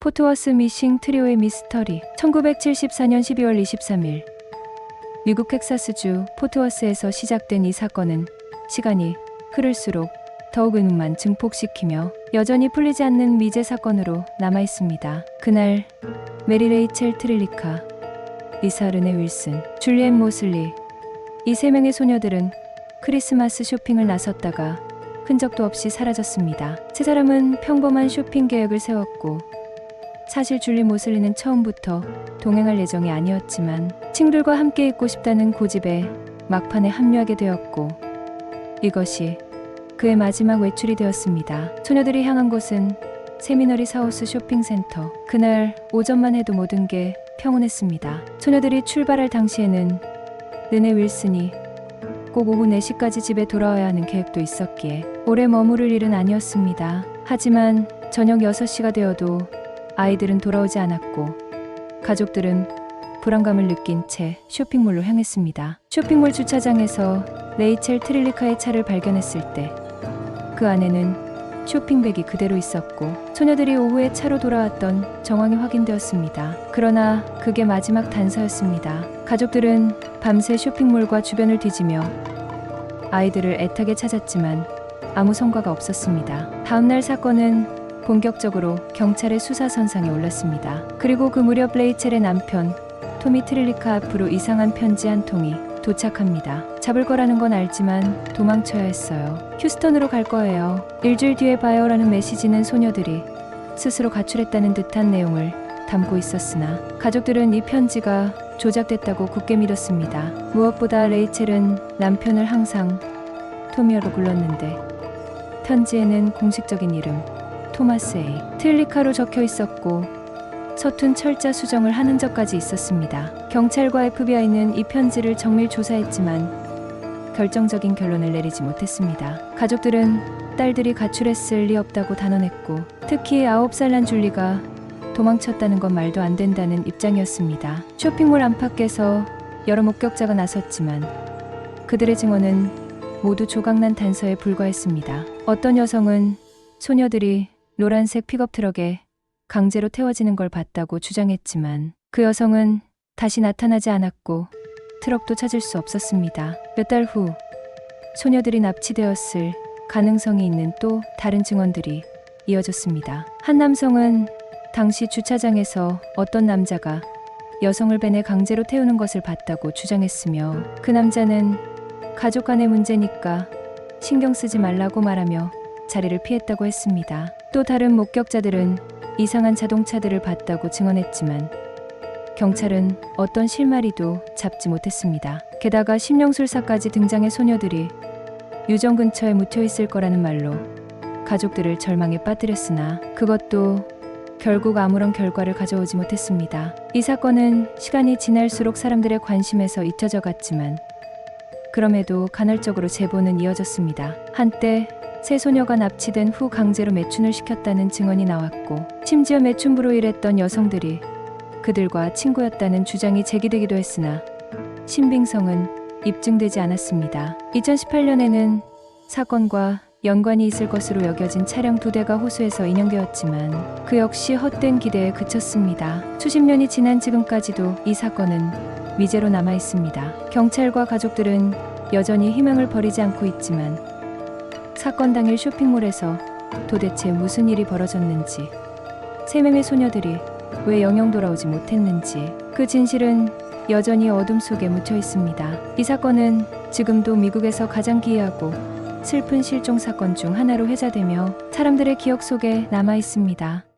포트워스 미싱 트리오의 미스터리. 1974년 12월 23일 미국 텍사스주 포트워스에서 시작된 이 사건은 시간이 흐를수록 더욱 의문만 증폭시키며 여전히 풀리지 않는 미제 사건으로 남아있습니다. 그날 메리 레이첼 트릴리카, 리사 르네 윌슨, 줄리엣 모슬리, 이 세 명의 소녀들은 크리스마스 쇼핑을 나섰다가 흔적도 없이 사라졌습니다. 세 사람은 평범한 쇼핑 계획을 세웠고 사실 줄리 모슬리는 처음부터 동행할 예정이 아니었지만 친구들과 함께 있고 싶다는 고집에 막판에 합류하게 되었고 이것이 그의 마지막 외출이 되었습니다. 소녀들이 향한 곳은 세미너리 사우스 쇼핑센터. 그날 오전만 해도 모든 게 평온했습니다. 소녀들이 출발할 당시에는 르네 윌슨이 꼭 오후 4시까지 집에 돌아와야 하는 계획도 있었기에 오래 머무를 일은 아니었습니다. 하지만 저녁 6시가 되어도 아이들은 돌아오지 않았고 가족들은 불안감을 느낀 채 쇼핑몰로 향했습니다. 쇼핑몰 주차장에서 레이첼 트릴리카의 차를 발견했을 때 그 안에는 쇼핑백이 그대로 있었고 소녀들이 오후에 차로 돌아왔던 정황이 확인되었습니다. 그러나 그게 마지막 단서였습니다. 가족들은 밤새 쇼핑몰과 주변을 뒤지며 아이들을 애타게 찾았지만 아무 성과가 없었습니다. 다음날 사건은 본격적으로 경찰의 수사선상에 올랐습니다. 그리고 그 무렵 레이첼의 남편 토미 트릴리카 앞으로 이상한 편지 한 통이 도착합니다. 잡을 거라는 건 알지만 도망쳐야 했어요. 휴스턴으로 갈 거예요. 일주일 뒤에 봐요라는 메시지는 소녀들이 스스로 가출했다는 듯한 내용을 담고 있었으나 가족들은 이 편지가 조작됐다고 굳게 믿었습니다. 무엇보다 레이첼은 남편을 항상 토미어로 불렀는데 편지에는 공식적인 이름 토마스 A. 트릴리카로 적혀 있었고 서툰 철자 수정을 한 흔적까지 있었습니다. 경찰과 FBI는 이 편지를 정밀 조사했지만 결정적인 결론을 내리지 못했습니다. 가족들은 딸들이 가출했을 리 없다고 단언했고 특히 9살 난 줄리가 도망쳤다는 건 말도 안 된다는 입장이었습니다. 쇼핑몰 안팎에서 여러 목격자가 나섰지만 그들의 증언은 모두 조각난 단서에 불과했습니다. 어떤 여성은 소녀들이 노란색 픽업 트럭에 강제로 태워지는 걸 봤다고 주장했지만 그 여성은 다시 나타나지 않았고 트럭도 찾을 수 없었습니다. 몇 달 후 소녀들이 납치되었을 가능성이 있는 또 다른 증언들이 이어졌습니다. 한 남성은 당시 주차장에서 어떤 남자가 여성을 벤에 강제로 태우는 것을 봤다고 주장했으며 그 남자는 가족 간의 문제니까 신경 쓰지 말라고 말하며 자리를 피했다고 했습니다. 또 다른 목격자들은 이상한 자동차들을 봤다고 증언했지만 경찰은 어떤 실마리도 잡지 못했습니다. 게다가 심령술사까지 등장해 소녀들이 유정 근처에 묻혀 있을 거라는 말로 가족들을 절망에 빠뜨렸으나 그것도 결국 아무런 결과를 가져오지 못했습니다. 이 사건은 시간이 지날수록 사람들의 관심에서 잊혀져 갔지만 그럼에도 간헐적으로 제보는 이어졌습니다. 한때 세 소녀가 납치된 후 강제로 매춘을 시켰다는 증언이 나왔고 심지어 매춘부로 일했던 여성들이 그들과 친구였다는 주장이 제기되기도 했으나 신빙성은 입증되지 않았습니다. 2018년에는 사건과 연관이 있을 것으로 여겨진 차량 2대가 호수에서 인용되었지만 그 역시 헛된 기대에 그쳤습니다. 수십 년이 지난 지금까지도 이 사건은 미제로 남아 있습니다. 경찰과 가족들은 여전히 희망을 버리지 않고 있지만 사건 당일 쇼핑몰에서 도대체 무슨 일이 벌어졌는지, 3명의 소녀들이 왜 영영 돌아오지 못했는지 그 진실은 여전히 어둠 속에 묻혀 있습니다. 이 사건은 지금도 미국에서 가장 기이하고 슬픈 실종 사건 중 하나로 회자되며 사람들의 기억 속에 남아 있습니다.